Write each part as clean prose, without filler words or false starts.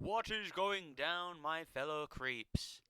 What is going down, my fellow creeps?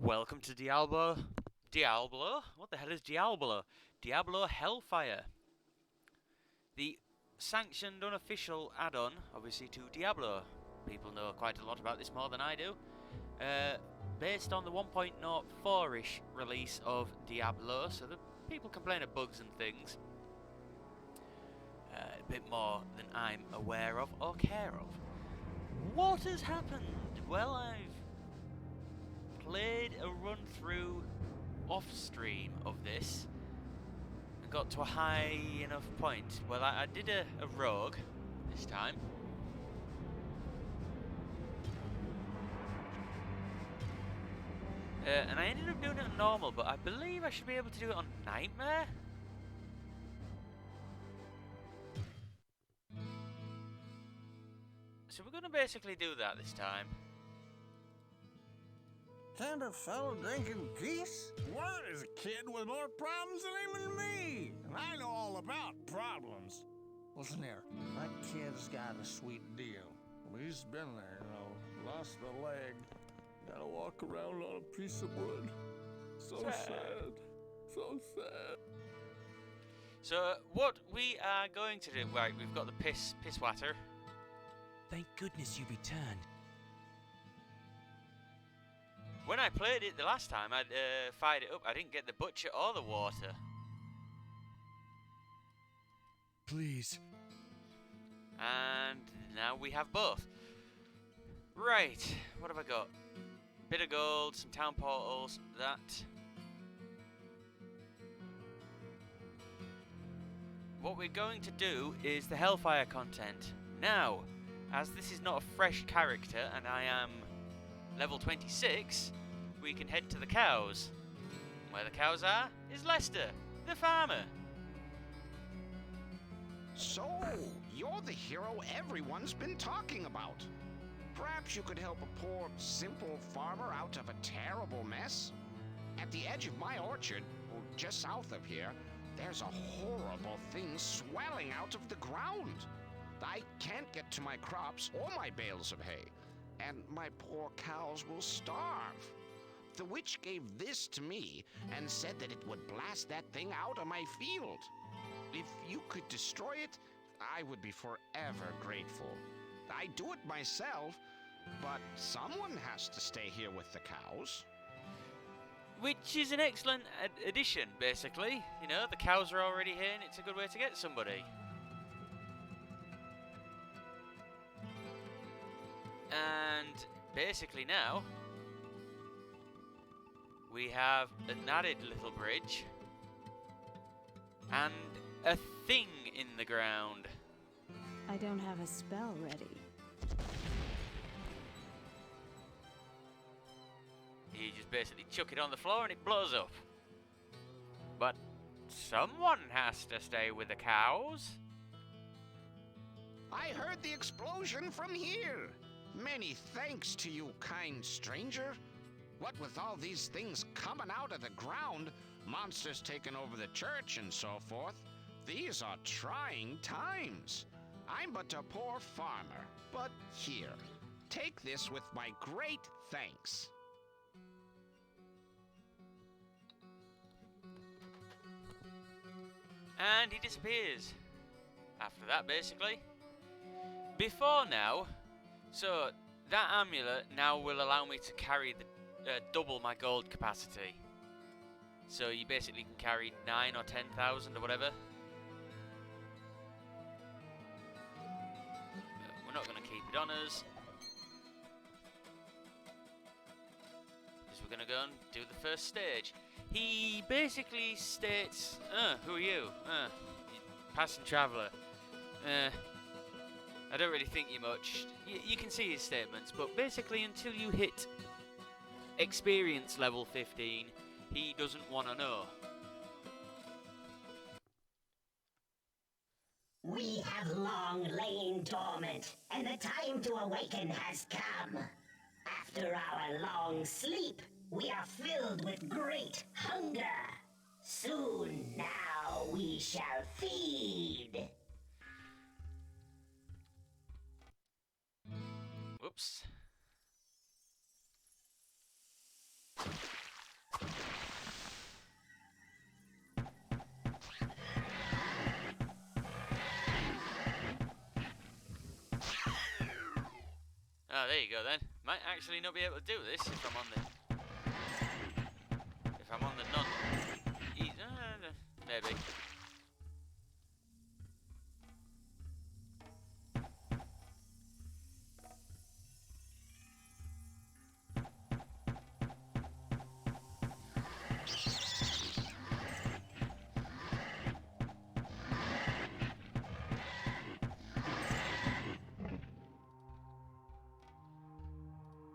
Welcome to Diablo. What the hell is Diablo? Diablo Hellfire. The sanctioned unofficial add-on, obviously, to Diablo. People know quite a lot about this more than I do. Based on the 1.04-ish release of Diablo, so the people complain of bugs and things. A bit more than I'm aware of or care of. What has happened? Well, I've played a run-through off-stream of this and got to a high enough point. Well, I did a rogue this time. And I ended up doing it on normal, but I believe I should be able to do it on nightmare. So we're going to basically do that this time. Kind of fellow drinking geese? What is a kid with more problems than even me? And I know all about problems. Listen here, that kid's got a sweet deal. Well, he's been there, lost a leg. Gotta walk around on a piece of wood. So sad. So sad. So what we are going to do, right, we've got the piss water. Thank goodness you returned. When I played it the last time, I'd fired it up. I didn't get the butcher or the water. Please. And now we have both. Right, what have I got? Bit of gold, some town portals, that. What we're going to do is the Hellfire content. Now, as this is not a fresh character and I am level 26, we can head to the cows. Where the cows are is Lester, the farmer. So, you're the hero everyone's been talking about. Perhaps you could help a poor, simple farmer out of a terrible mess? At the edge of my orchard, just south of here, there's a horrible thing swelling out of the ground. I can't get to my crops or my bales of hay, and my poor cows will starve. The witch gave this to me and said that it would blast that thing out of my field. If you could destroy it, I would be forever grateful. I do it myself, but someone has to stay here with the cows. Which is an excellent addition, basically. You know, the cows are already here and it's a good way to get somebody. And basically now, we have an added little bridge and a thing in the ground. I don't have a spell ready. You just basically chuck it on the floor and it blows up. But someone has to stay with the cows. I heard the explosion from here. Many thanks to you, kind stranger. What with all these things coming out of the ground, monsters taking over the church and so forth, these are trying times. I'm but a poor farmer, but here, take this with my great thanks. And he disappears. After that, basically. Before now, so that amulet now will allow me to carry the double my gold capacity. So you basically can carry 9 or 10,000 or whatever. we're not going to keep it on us. Because we're going to go and do the first stage. He basically states, who are you? Passing traveller. I don't really think you much. You can see his statements, but basically until you hit experience level 15, he doesn't want to know. We have long lain dormant, and the time to awaken has come. After our long sleep, we are filled with great hunger. Soon now we shall feed. Whoops. Oh, there you go then. Might actually not be able to do this if I'm on the... If I'm on the non... Maybe.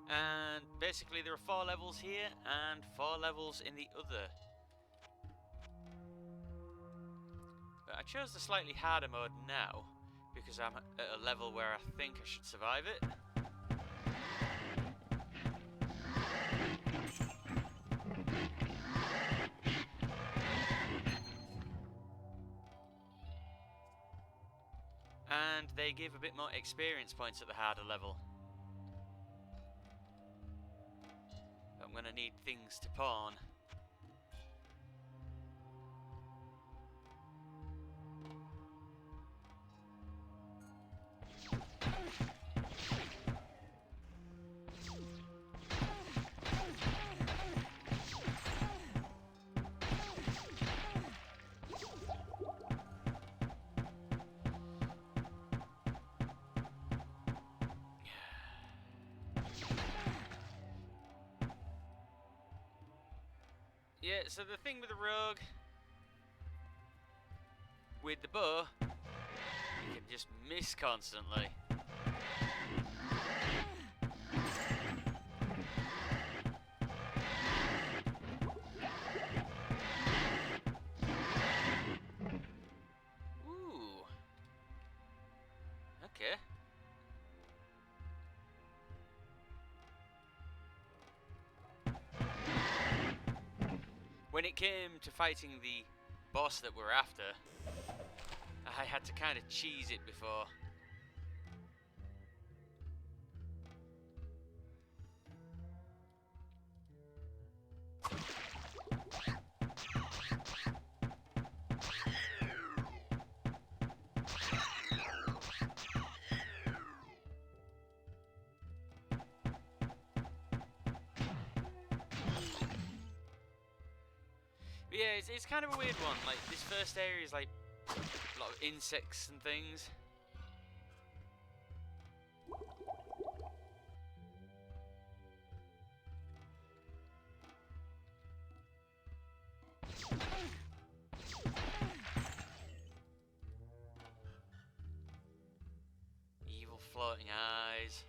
And basically there are 4 levels here and 4 levels in the other. But I chose the slightly harder mode now because I'm at a level where I think I should survive it. And they give a bit more experience points at the harder level. I'm going to need things to pawn. Yeah, so the thing with the rogue, with the bow, you can just miss constantly. Ooh. Okay. When it came to fighting the boss that we're after, I had to kind of cheese it before. But yeah, it's kind of a weird one. Like, this first area is like a lot of insects and things. Evil floating eyes.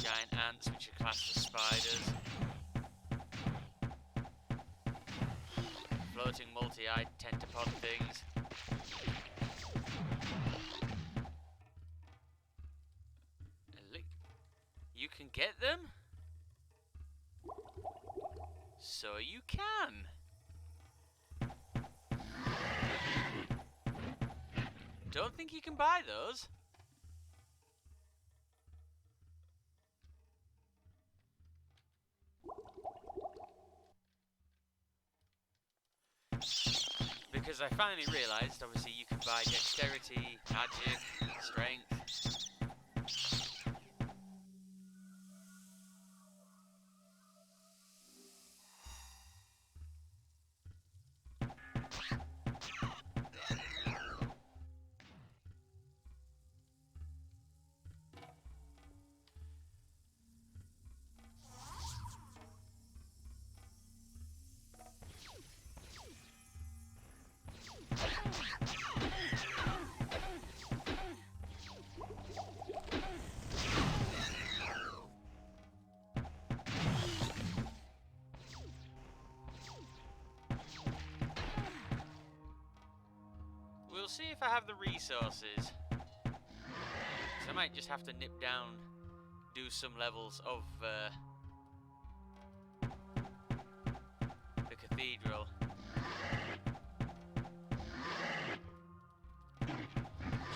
Giant ants, which are classed as spiders. Floating multi-eyed tentapod things. You can get them? So you can. Don't think you can buy those. Because I finally realised, obviously, you can buy dexterity, magic, strength. see if I have the resources. So I might just have to nip down, do some levels of the cathedral.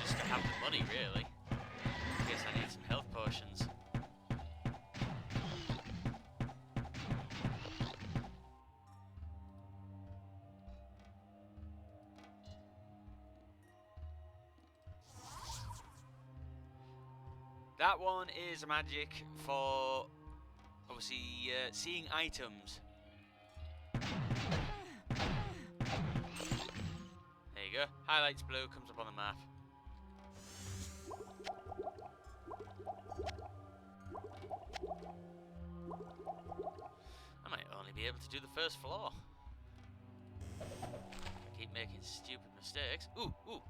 Just to have the money, really. I guess I need some health potions. That one is a magic for, obviously, seeing items. There you go. Highlights blue, comes up on the map. I might only be able to do the first floor. Keep making stupid mistakes. Ooh, ooh.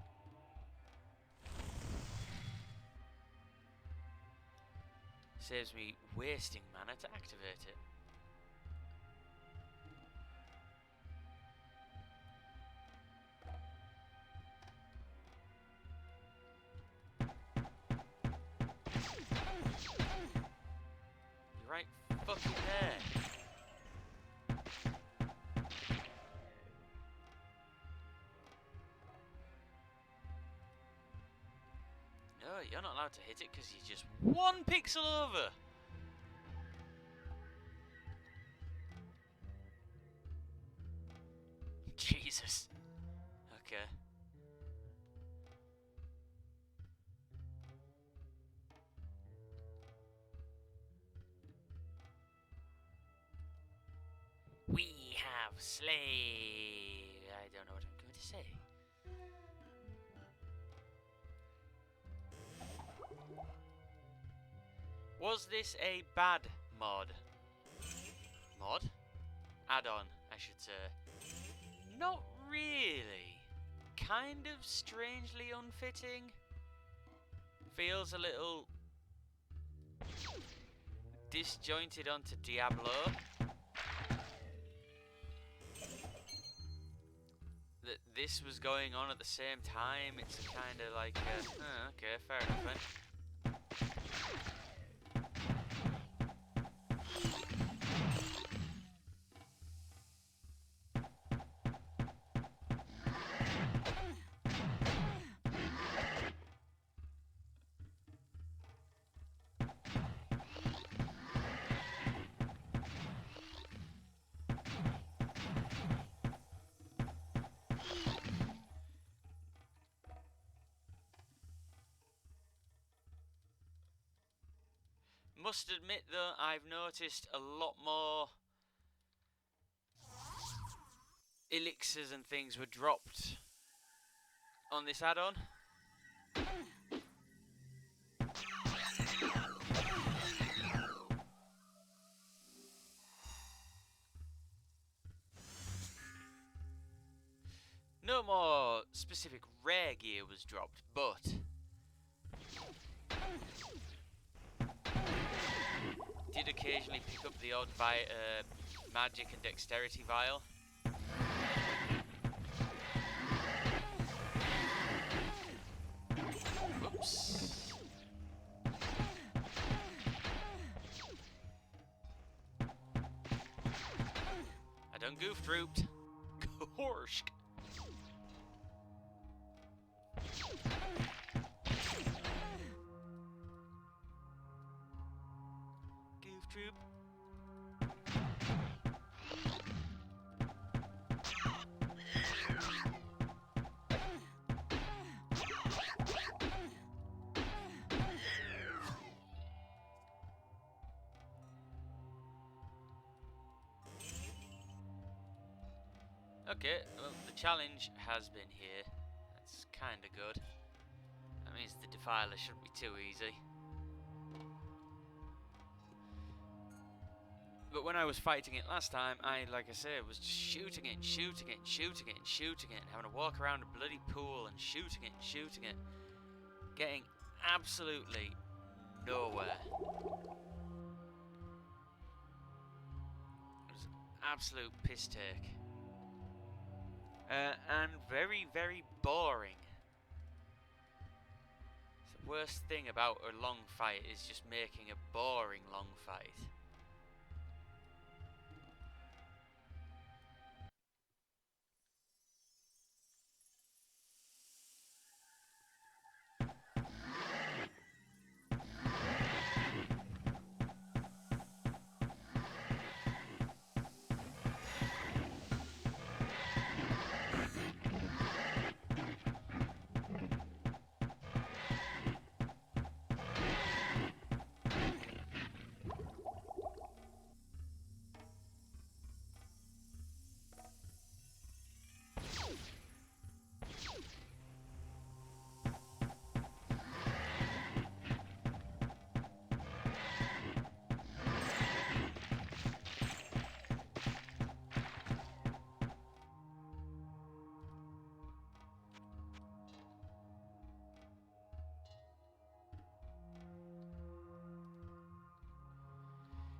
Saves me wasting mana to activate it. You're right fucking there. No, you're not allowed to hit it because you're just one pixel over. Jesus. Okay. We have slay. I don't know what I'm going to say. Was this a bad mod? Mod? Add-on, I should say. Not really. Kind of strangely unfitting. Feels a little disjointed onto Diablo. That this was going on at the same time. It's kind of like, okay, fair enough then. Must admit though, I've noticed a lot more elixirs and things were dropped on this add-on. No more specific rare gear was dropped, but did occasionally pick up the odd magic and dexterity vial. Whoops. I done goof-trooped. Gorshk. Troop. Okay, well, the challenge has been here. That's kind of good. That means the defiler shouldn't be too easy. But when I was fighting it last time, like I said, was just shooting it, shooting it, shooting it, shooting it, and having to walk around a bloody pool and shooting it, shooting it, getting absolutely nowhere. It was an absolute piss take. And very, very boring. Worst thing about a long fight is just making a boring long fight.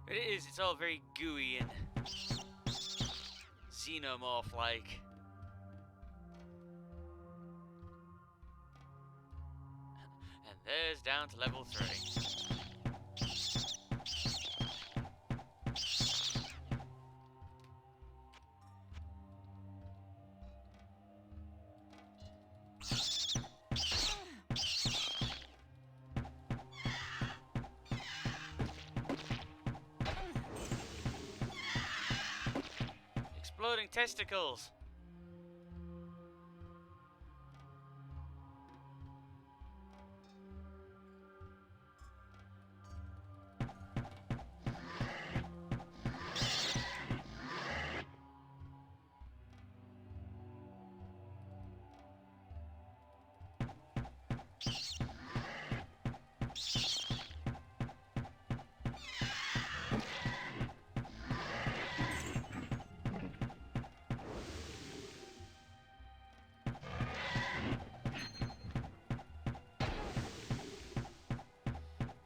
It is, it's all very gooey and xenomorph-like. And there's down to level 3. Exploding testicles!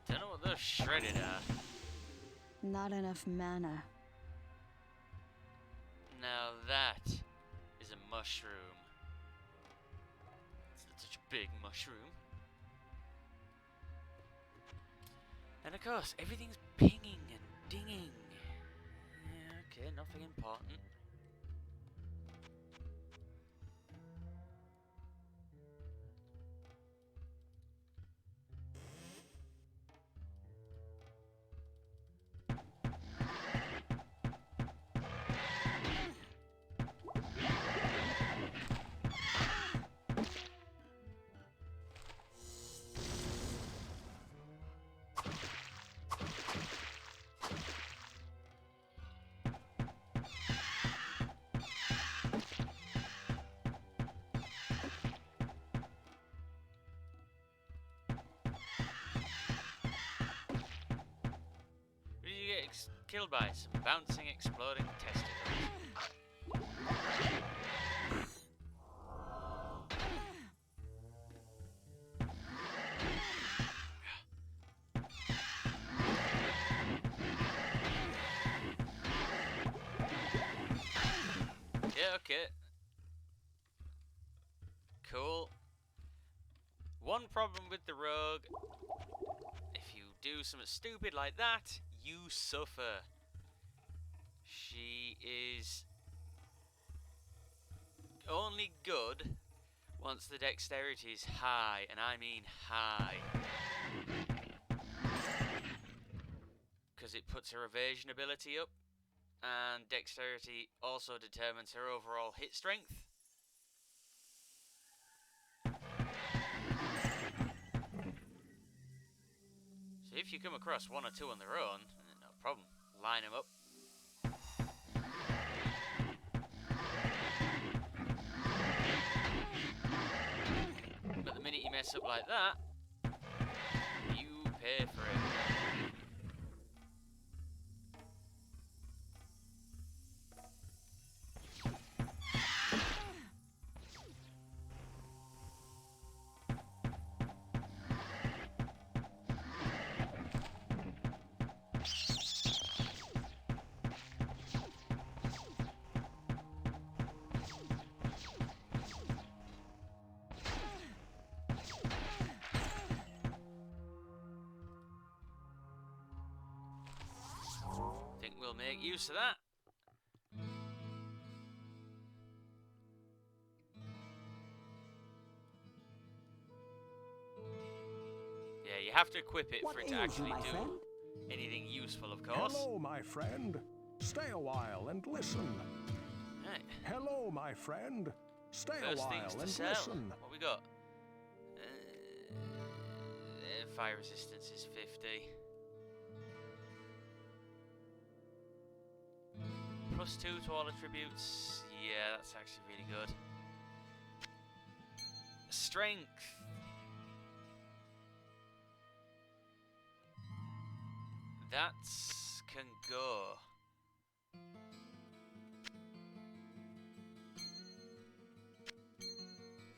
Don't know what those shredded are. Not enough mana. Now that is a mushroom. It's such a big mushroom. And of course, everything's pinging and dinging. Yeah, okay, nothing important. Who did you get killed by? Some bouncing, exploding testicles. Yeah, okay. Cool. One problem with the rogue: if you do something stupid like that, you suffer. She is only good once the dexterity is high, and I mean high. Because it puts her evasion ability up, and dexterity also determines her overall hit strength. So if you come across one or two on their own, no problem, line them up. But the minute you mess up like that, you pay for it. We'll make use of that. Yeah, you have to equip it for it to actually do anything useful, of course. Hello, my friend. Stay a while and listen. Right. Hello, my friend. Stay First a while things to and sell. listen. What we got? Fire resistance is 50. +2 to all attributes. Yeah, that's actually really good. Strength. That can go.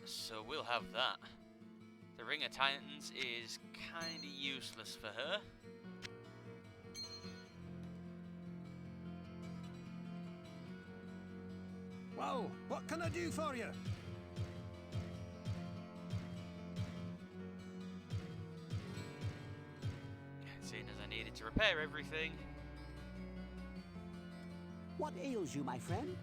So we'll have that. The Ring of Titans is kinda useless for her. Well, what can I do for you? Seeing as I needed to repair everything. What ails you, my friend?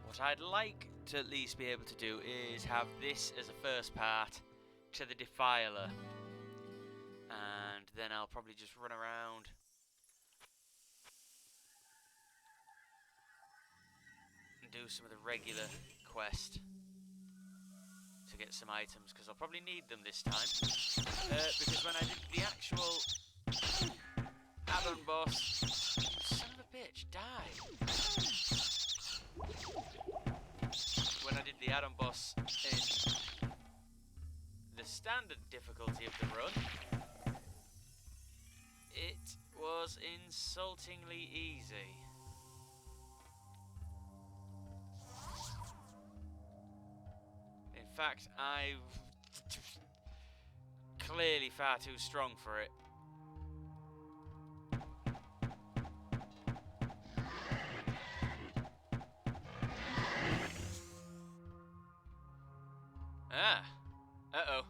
What I'd like to at least be able to do is have this as a first part to the Defiler. And then I'll probably just run around. And do some of the regular quest to get some items, because I'll probably need them this time. Because when I did the actual add-on boss, son of a bitch, die! When I did the add-on boss in the standard difficulty of the run, it was insultingly easy. In fact, I'm clearly far too strong for it. Ah! Uh-oh.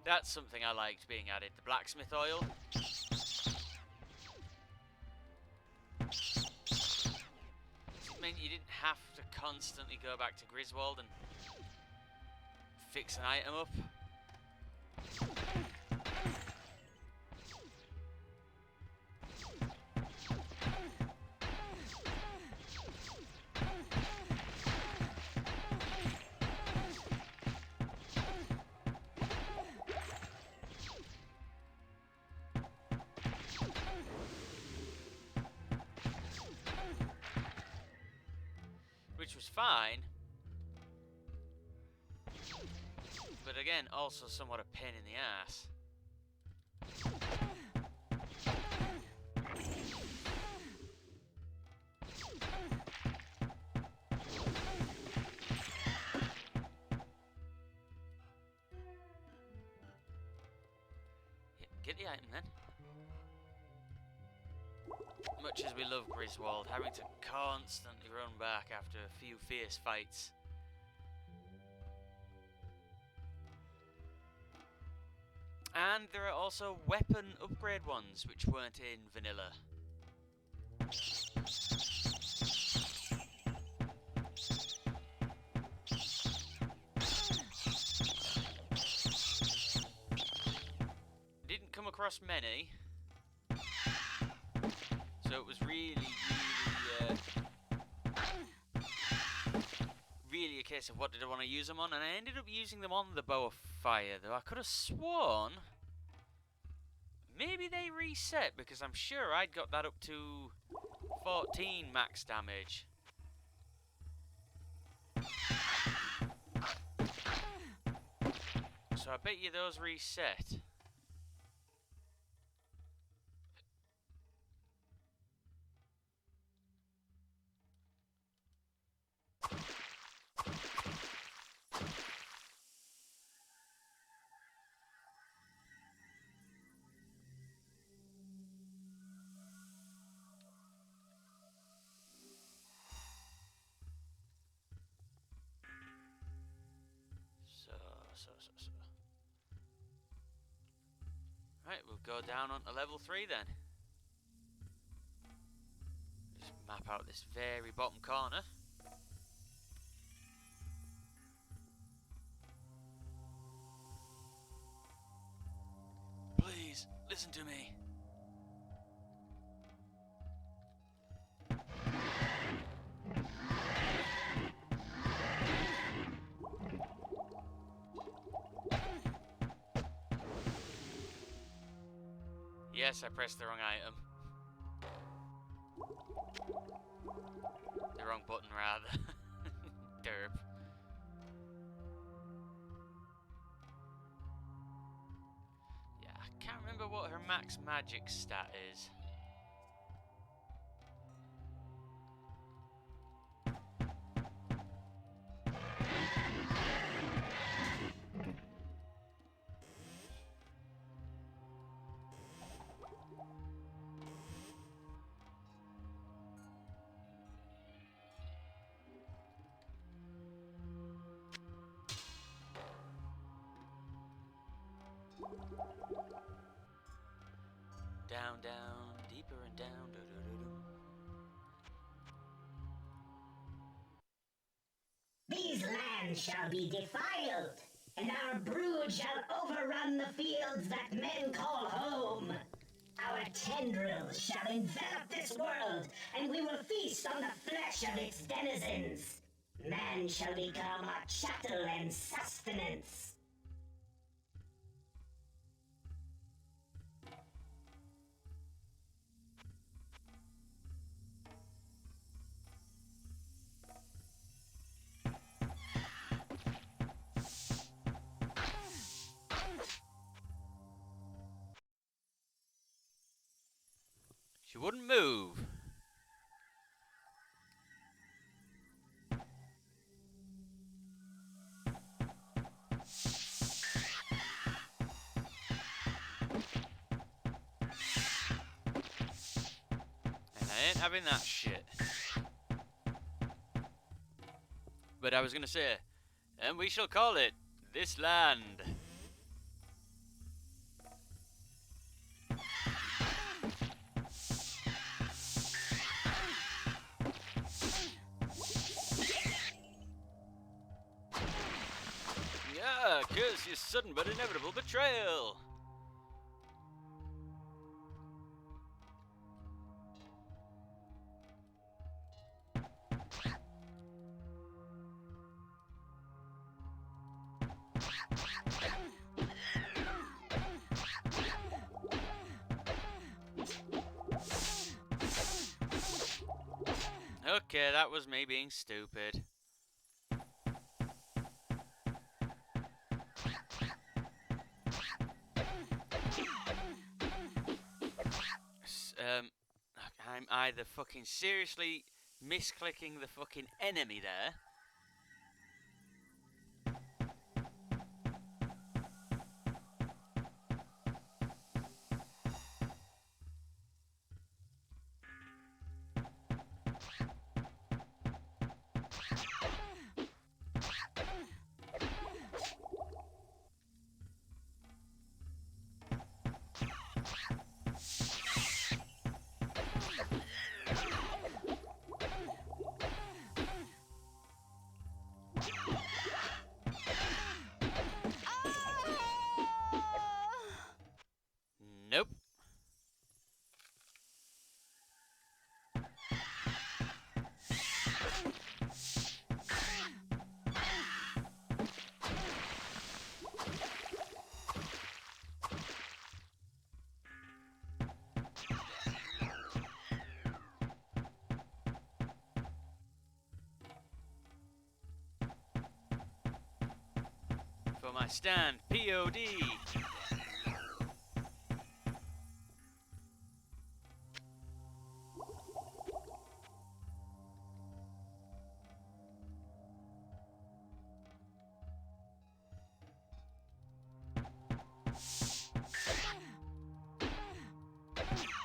That's something I liked being added, the blacksmith oil. It meant you didn't have to constantly go back to Griswold and fix an item up. Which was fine, but again, also somewhat a pain in the ass. Yeah, get the item then. Much as we love Griswold, having to constantly run back after a few fierce fights. And there are also weapon upgrade ones, which weren't in vanilla. across many. So it was really a case of what did I want to use them on, and I ended up using them on the bow of fire, though I could have sworn maybe they reset, because I'm sure I'd got that up to 14 max damage. So I bet you those reset. So. Right, we'll go down onto level 3 then. Just map out this very bottom corner. Please, listen to me. Yes, I pressed the wrong item. The wrong button, rather. Derp. Yeah, I can't remember what her max magic stat is. Down, down, deeper and down. These lands shall be defiled, and our brood shall overrun the fields that men call home. Our tendrils shall envelop this world, and we will feast on the flesh of its denizens. Man shall become our chattel and sustenance. She wouldn't move. And I ain't having that shit. But I was gonna say, and we shall call it this land. Yeah, curse your sudden but inevitable betrayal. Okay, that was me being stupid. I'm either fucking seriously misclicking the fucking enemy there. my stand. POD.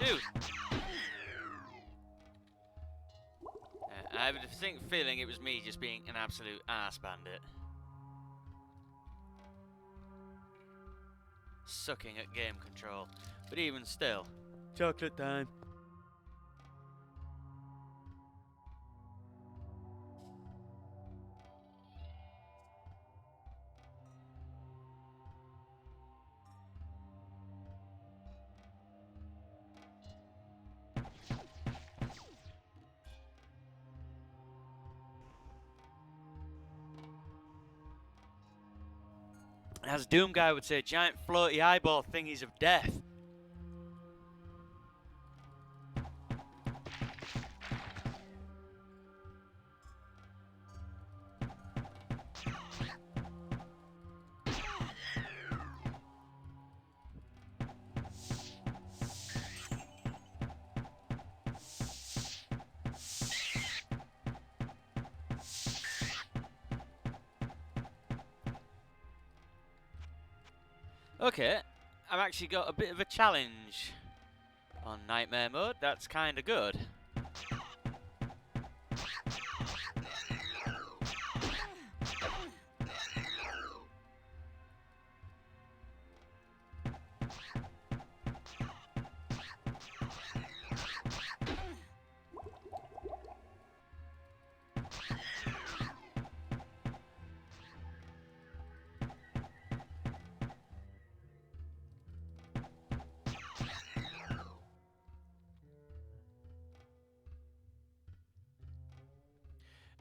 Dude. I have a distinct feeling it was me just being an absolute ass bandit. Sucking at game control. But even still. Chocolate time. As Doom Guy would say, giant floaty eyeball thingies of death. Okay, I've actually got a bit of a challenge on Nightmare mode. That's kind of good.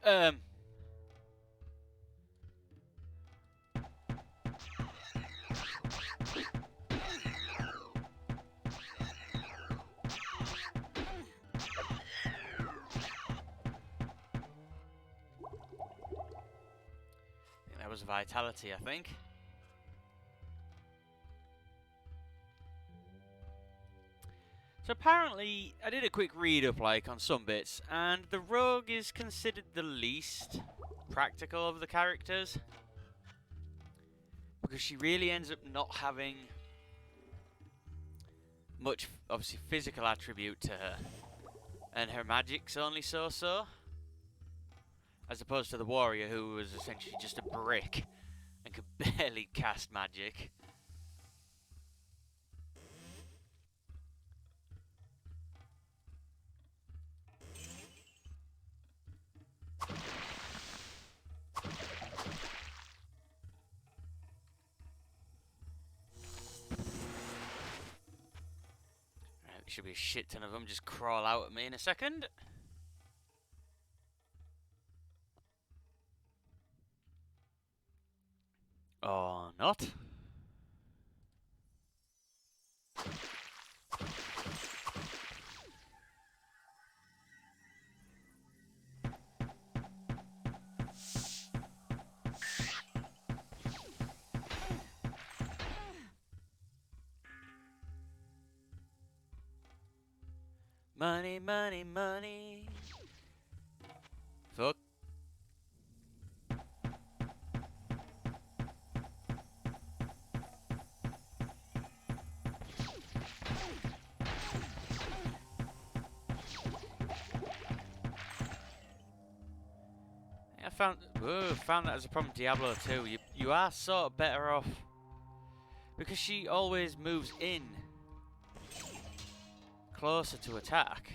Um. That was vitality, I think. So apparently, I did a quick read up like on some bits, and the rogue is considered the least practical of the characters. Because she really ends up not having much, obviously, physical attribute to her. And her magic's only so-so. As opposed to the warrior, who was essentially just a brick and could barely cast magic. Should be a shit ton of them just crawl out at me in a second. Or not. Money, money, money. Fuck. I found that as a problem in Diablo 2. You are sort of better off because she always moves in closer to attack.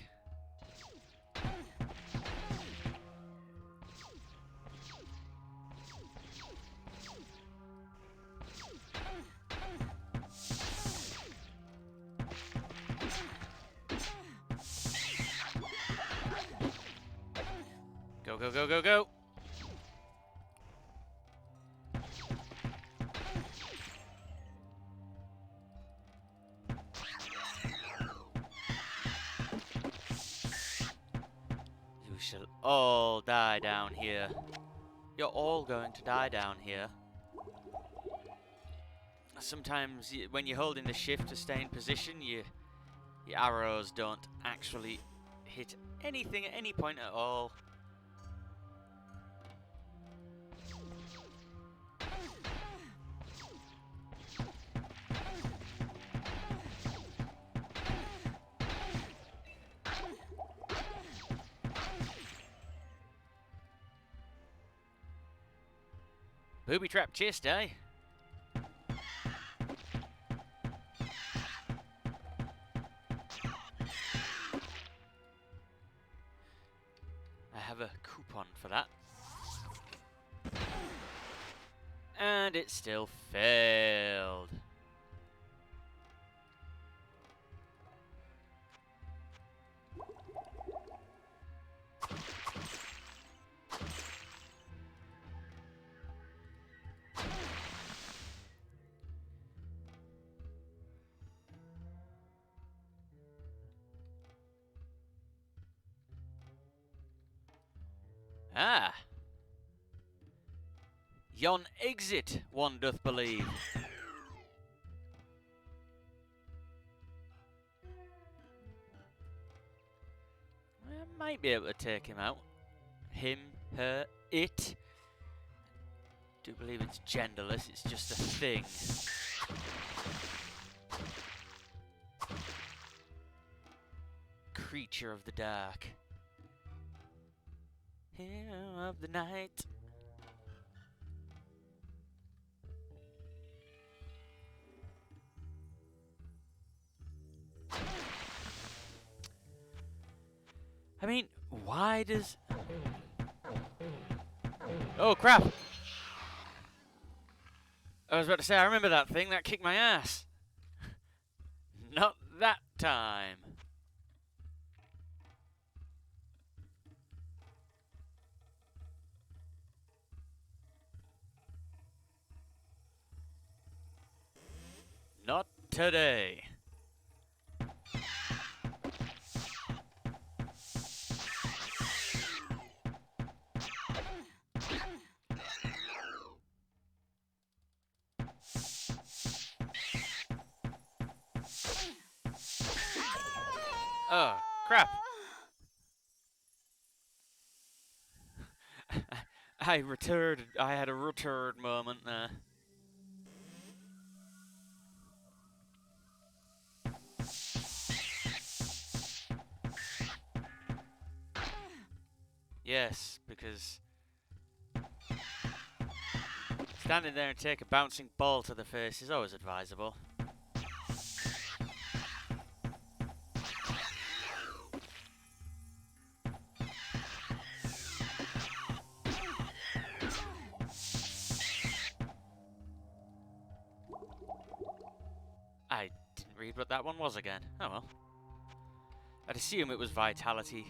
Go, go, go, go, go. You shall all die down here. You're all going to die down here. sometimes when you're holding the shift to stay in position, your arrows don't actually hit anything at any point at all. Booby trap chest, eh? I have a coupon for that. And it still failed. Ah! Yon exit, one doth believe. I might be able to take him out. Him, her, it. Do believe it's genderless, it's just a thing. Creature of the dark. Hero of the night. I mean, why does... Oh, crap! I was about to say, I remember that thing, that kicked my ass. Not that time. Not today. Oh, crap. I had a returned moment there. Yes, because standing there and take a bouncing ball to the face is always advisable. I didn't read what that one was again. Oh well. I'd assume it was vitality.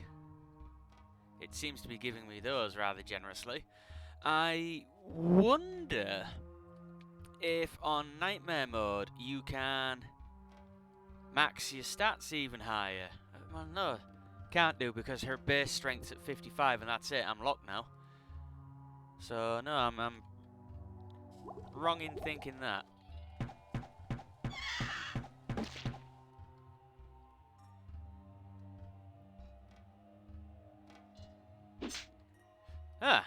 It seems to be giving me those rather generously. I wonder if on Nightmare mode you can max your stats even higher. Well, no, can't do because her base strength's at 55 and that's it. I'm locked now. So no, I'm wrong in thinking that. Ah.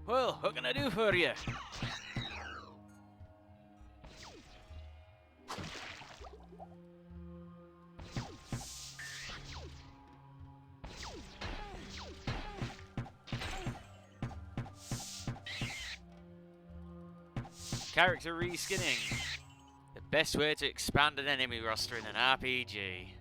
Well, what can I do for you? Character reskinning. The best way to expand an enemy roster in an RPG.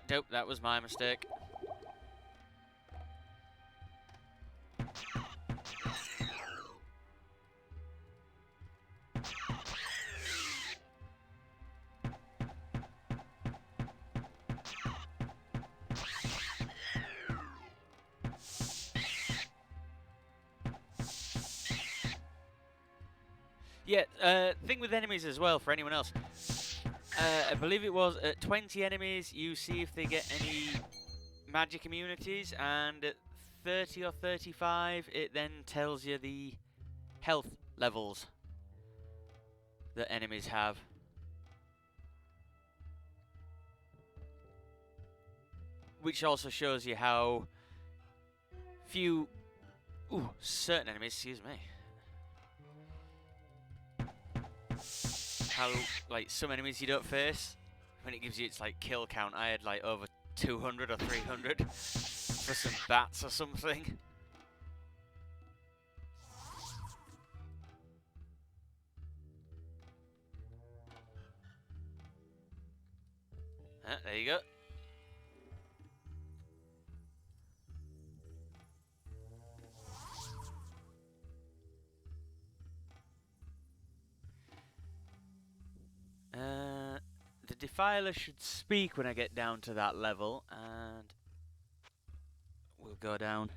Nope, that was my mistake. Yeah, thing with enemies as well, for anyone else. I believe it was at 20 enemies, you see if they get any magic immunities, and at 30 or 35, it then tells you the health levels that enemies have. Which also shows you how few... certain enemies, excuse me. How, like, some enemies you don't face, when it gives you its, like, kill count. I had, like, over 200 or 300 for some bats or something. There you go. The Defiler should speak when I get down to that level, and we'll go down.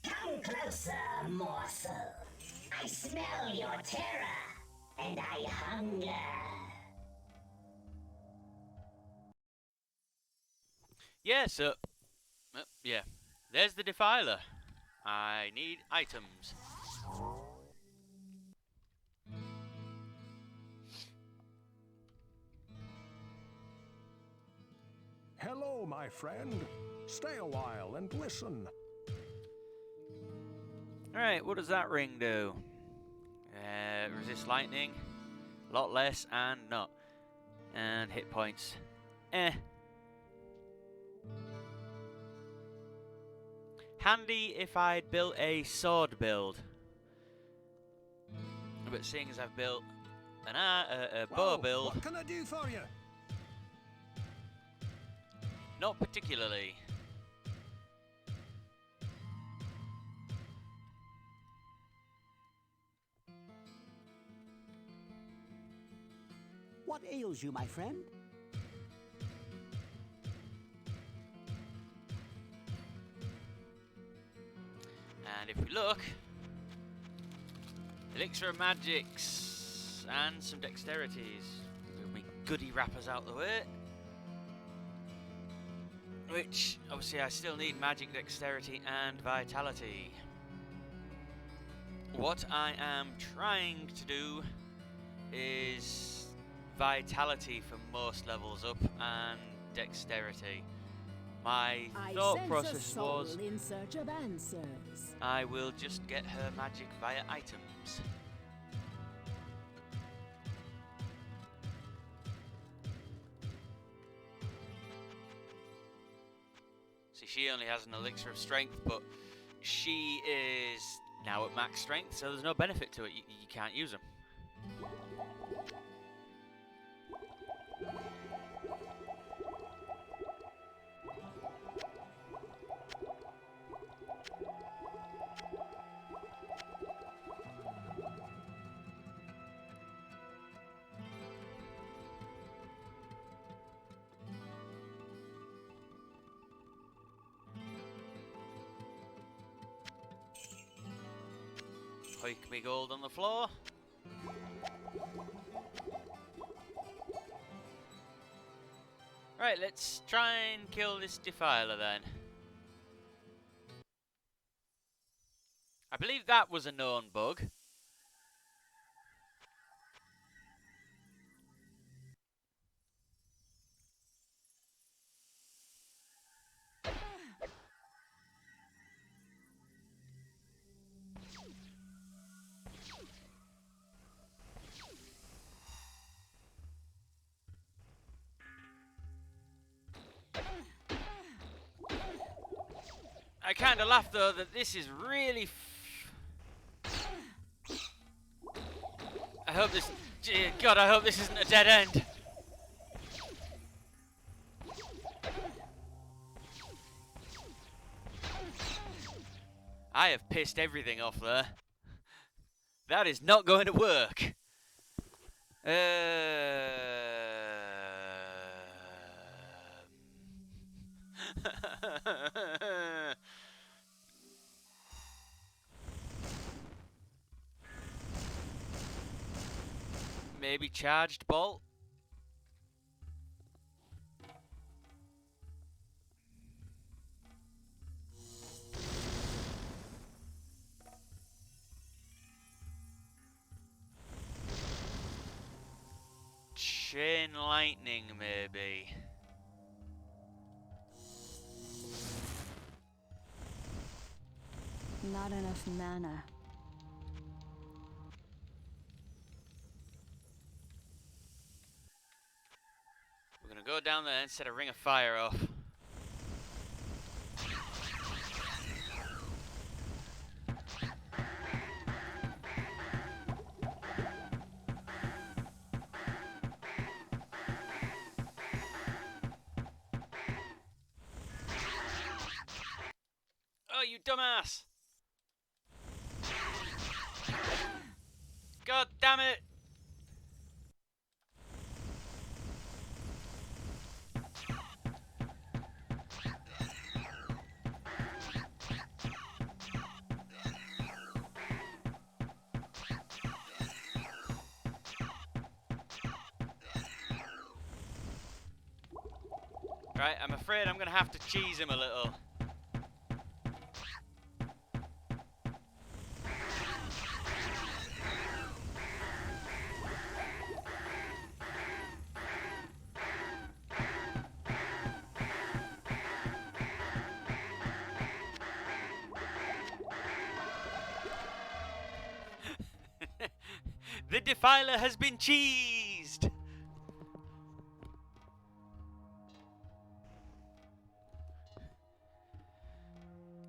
Come closer, morsel. I smell your terror, and I hunger. Yeah, so... yeah. There's the Defiler. I need items. Hello, my friend. Stay a while and listen. Alright, what does that ring do? Resist lightning. A lot less, and not. And hit points. Handy if I'd built a sword build. But seeing as I've built a bow build, What can I do for you? not particularly. What ails you, my friend? And if we look, elixir of magics and some dexterities. Move me goody wrappers out the way. Which, obviously, I still need magic, dexterity, and vitality. What I am trying to do is vitality for most levels up and dexterity. My thought process was in search of answers. I will just get her magic via items. See, she only has an elixir of strength, but she is now at max strength, so there's no benefit to it. You can't use them. Hoik me gold on the floor. Right, let's try and kill this Defiler then. I believe that was a known bug. I kind of laugh though that this is really I hope this... Dear God, I hope this isn't a dead end. I have pissed everything off there. That is not going to work. Maybe charged bolt? Chain lightning, maybe. Not enough mana. We're gonna go down there and set a ring of fire off. Oh, you dumbass! God damn it! Right, I'm afraid I'm gonna have to cheese him a little. The Defiler has been cheesed!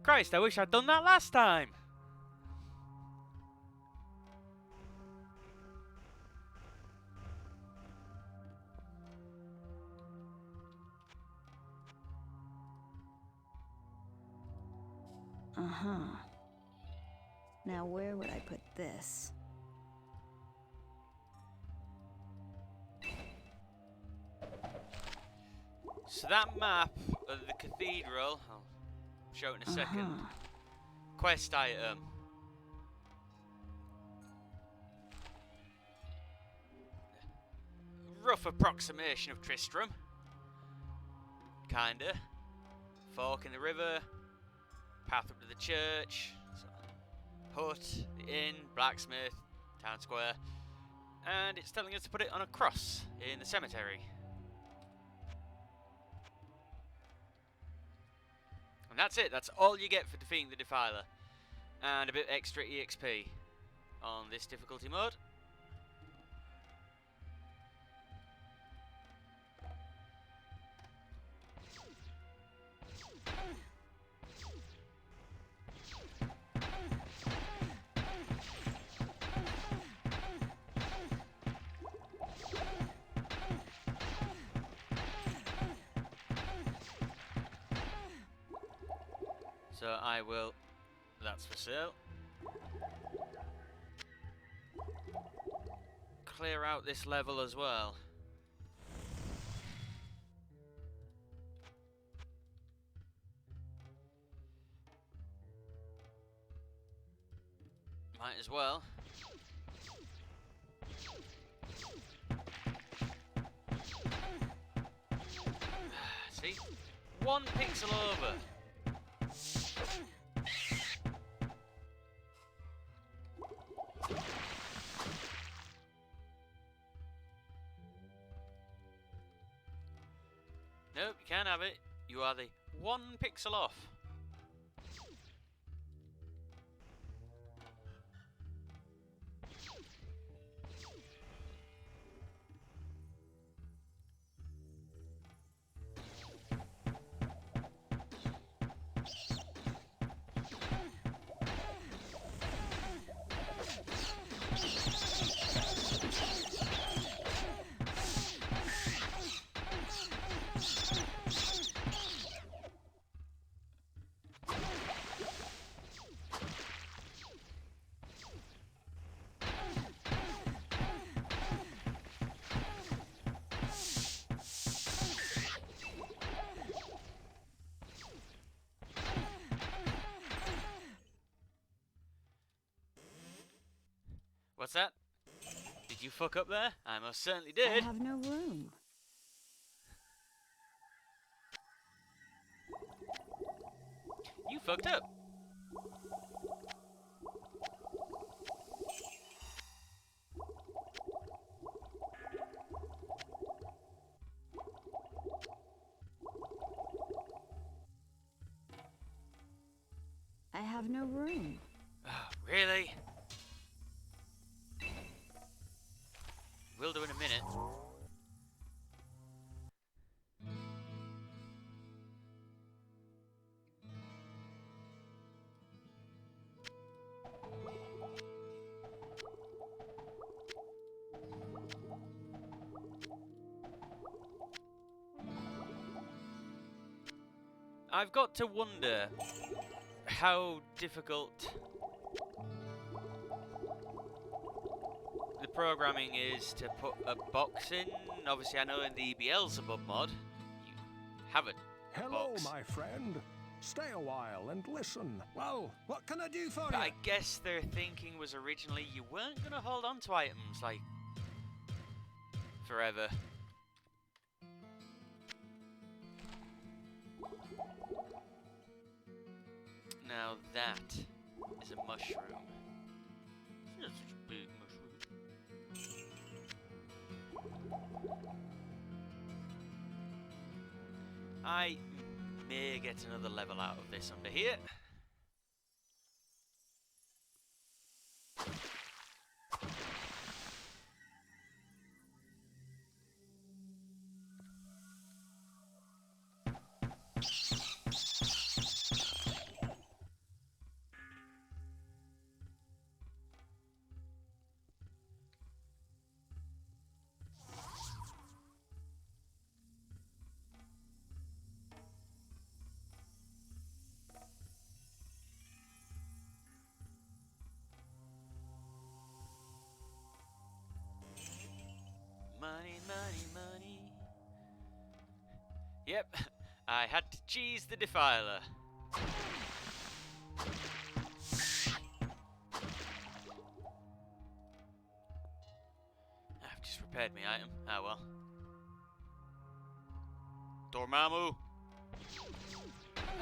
Christ, I wish I'd done that last time! Uh-huh. Now where would I put this? So that map of the cathedral, I'll show it in a second. Quest item. Rough approximation of Tristram. Kinda. Fork in the river. Path up to the church. Hut, the inn, blacksmith, town square. And it's telling us to put it on a cross in the cemetery. And that's it, that's all you get for defeating the Defiler. And a bit extra EXP on this difficulty mode. So I will, that's for sale. Clear out this level as well. Might as well. See? 1 pixel over. Nope, you can't have it. You are the 1 pixel off. What's that? Did you fuck up there? I most certainly I did. have no room. You fucked up. I have no room. Oh, really? Will do in a minute. I've got to wonder how difficult the programming is to put a box in. Obviously, I know in the Beelzebub mod, you have a Hello, box. my friend. Stay a while and listen. Well, what can I do for But you? I guess their thinking was originally you weren't going to hold on to items, like, forever. Now that is a mushroom. It's not such a big mushroom. I may get another level out of this under here. Money, money, money. Yep, I had to cheese the defiler. I've just repaired my item. Ah well. Dormammu.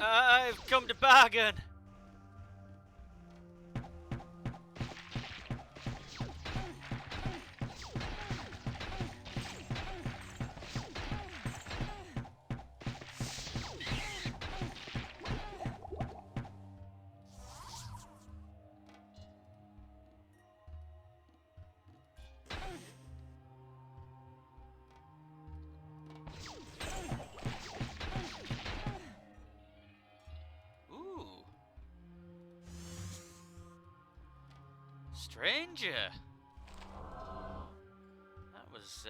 I've come to bargain. Ooh. Stranger. That was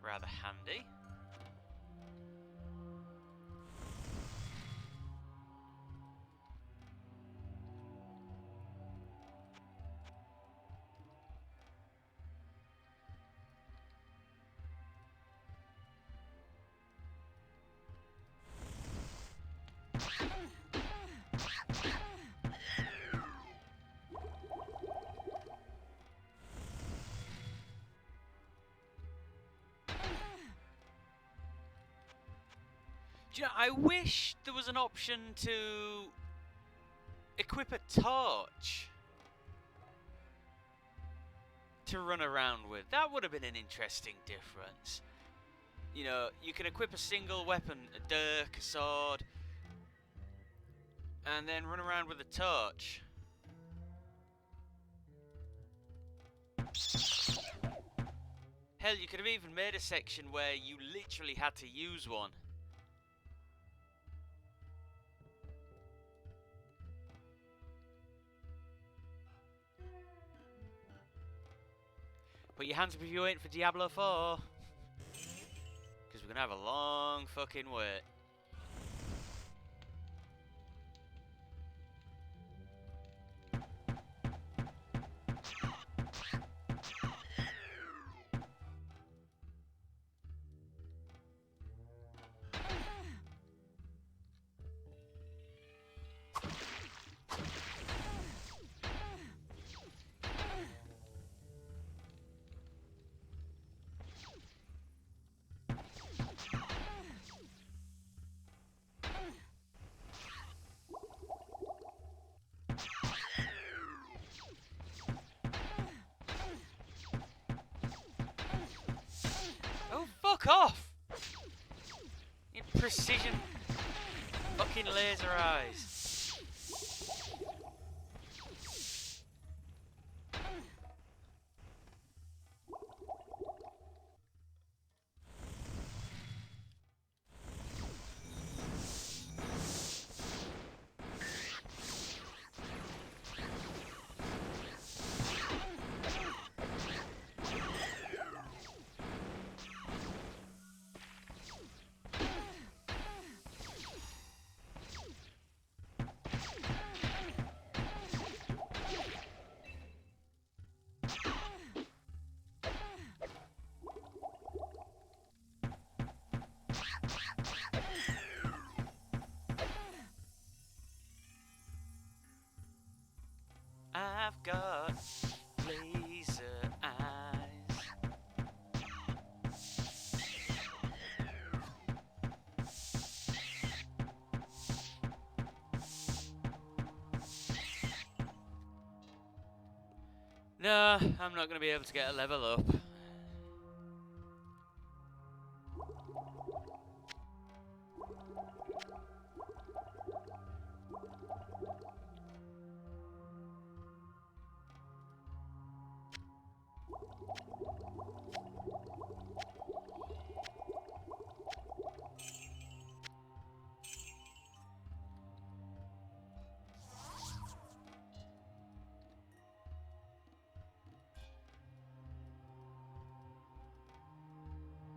rather handy. Do you know, I wish there was an option to equip a torch to run around with. That would have been an interesting difference. You know, you can equip a single weapon, a dirk, a sword, and then run around with a torch. Hell, you could have even made a section where you literally had to use one. Put your hands up if you're waiting for Diablo 4. Because we're going to have a long fucking wait. Fuck off! You precision fucking laser eyes. I've got laser eyes. No, I'm not going to be able to get a level up.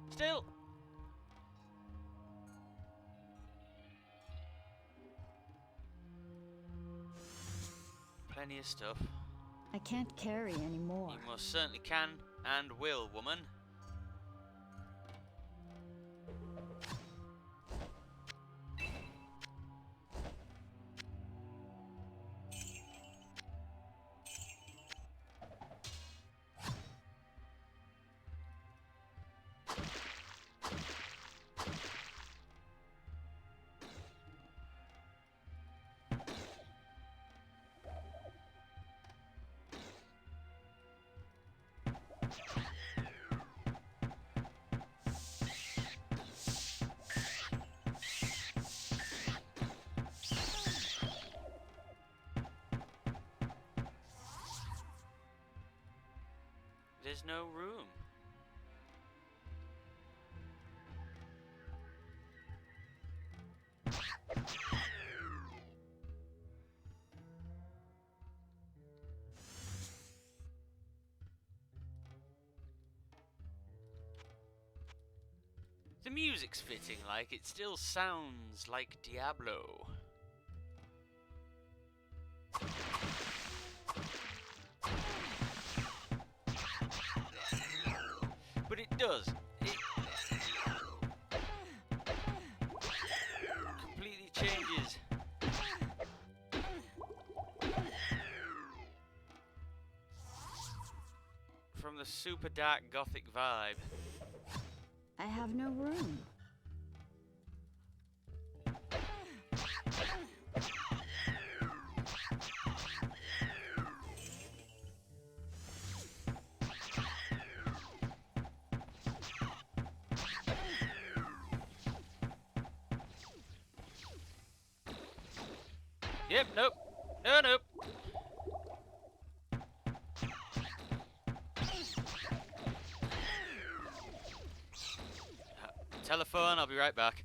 Still. Plenty of stuff. I can't carry anymore. You most certainly can and will, woman. There's no room. The music's fitting, like it still sounds like Diablo. But it does. It completely changes. From the super dark gothic vibe. I have no room. Yep, nope. No, nope. Telephone, I'll be right back.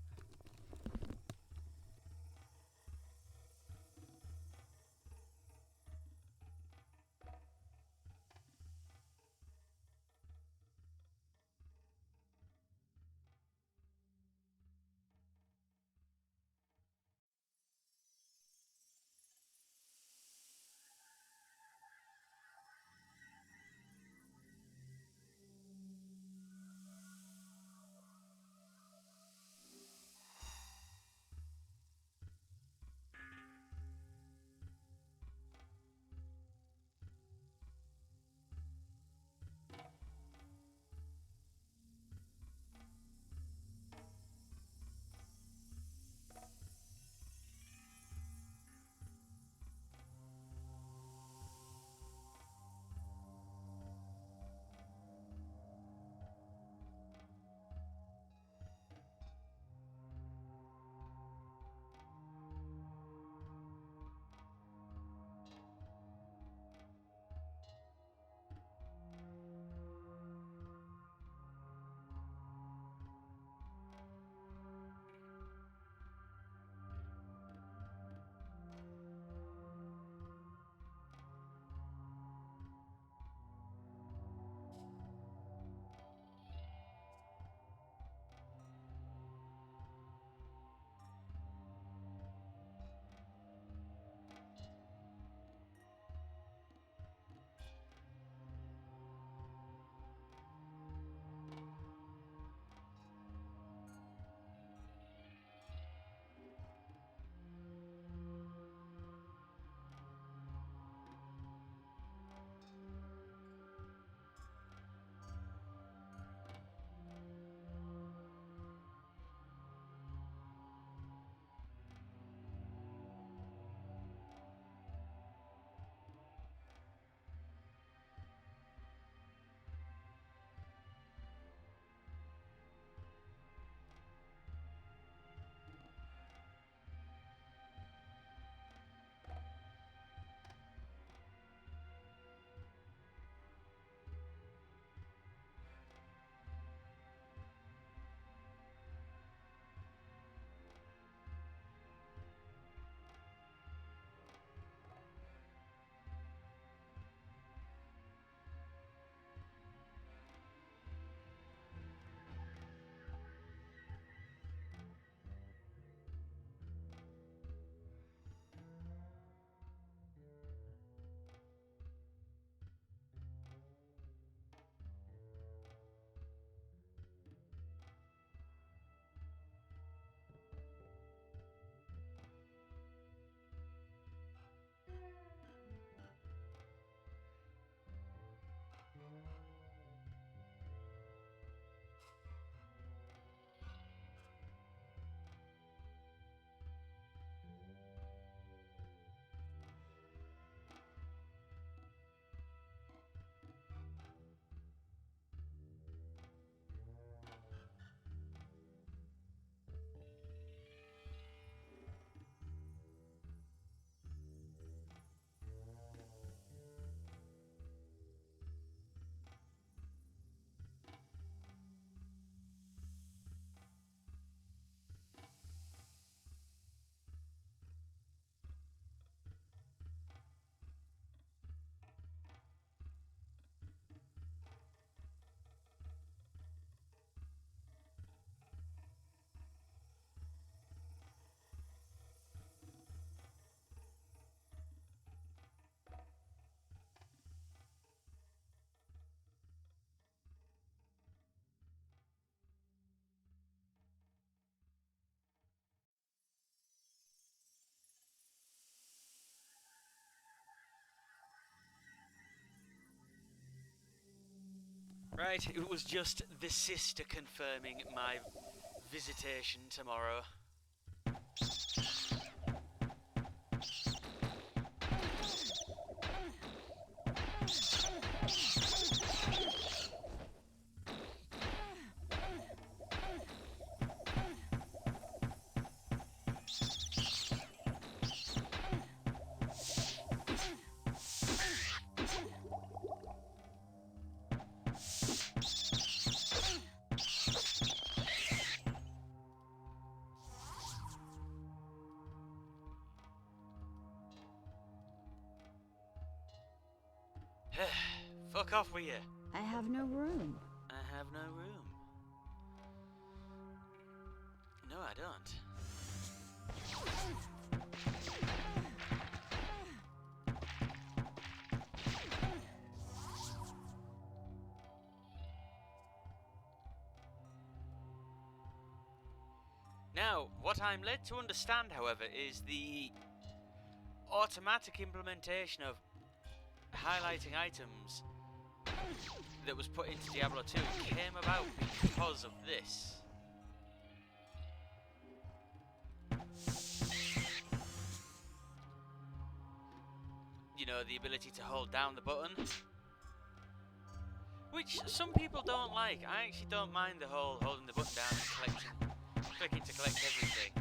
Right, it was just the sister confirming my visitation tomorrow. Fuck off with you. I have no room. I have no room. No, I don't. Now, what I'm led to understand, however, is the automatic implementation of highlighting items that was put into Diablo 2 came about because of this. You know, the ability to hold down the button. Which some people don't like. I actually don't mind the whole holding the button down and clicking to collect everything.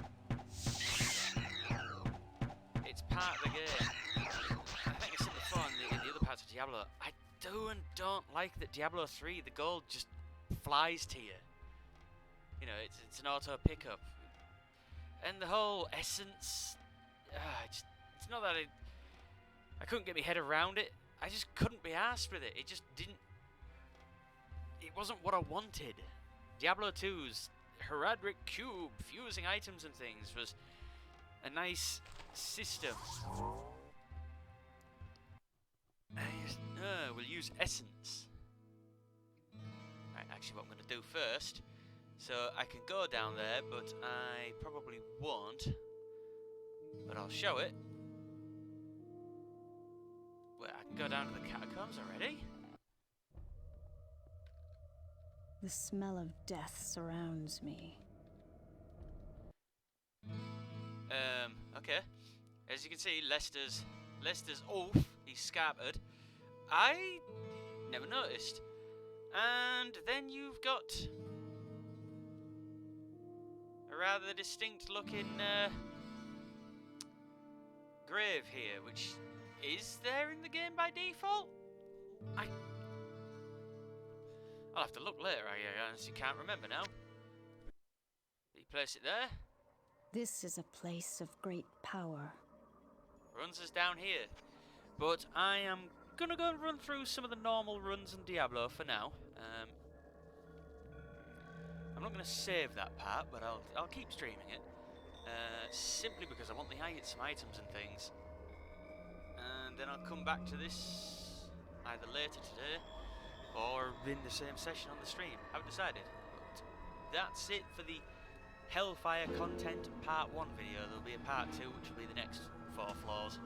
It's part of the game. I think I said before in the other parts of Diablo, I do and don't like that Diablo 3, the gold just flies to you. You know, it's an auto pickup. And the whole essence, it's not that I couldn't get my head around it. I just couldn't be arsed with it. It just didn't. It wasn't what I wanted. Diablo 2's Heraldric Cube, fusing items and things, was a nice system. We'll use essence. Right, actually what I'm going to do first, so I can go down there, but I probably won't. But I'll show it. Well, I can go down to the catacombs already. The smell of death surrounds me. Okay. As you can see, Lester's off. He's scattered. I never noticed. And then you've got a rather distinct looking grave here, which is there in the game by default? I'll have to look later, I honestly can't remember now. Did you place it there? This is a place of great power. Runs us down here. But I am gonna go and run through some of the normal runs in Diablo for now. I'm not gonna save that part, but I'll keep streaming it. Simply because I want some items and things. And then I'll come back to this either later today or in the same session on the stream. I haven't decided. But that's it for the Hellfire content part 1 video. There'll be a part 2, which will be the next 4 floors.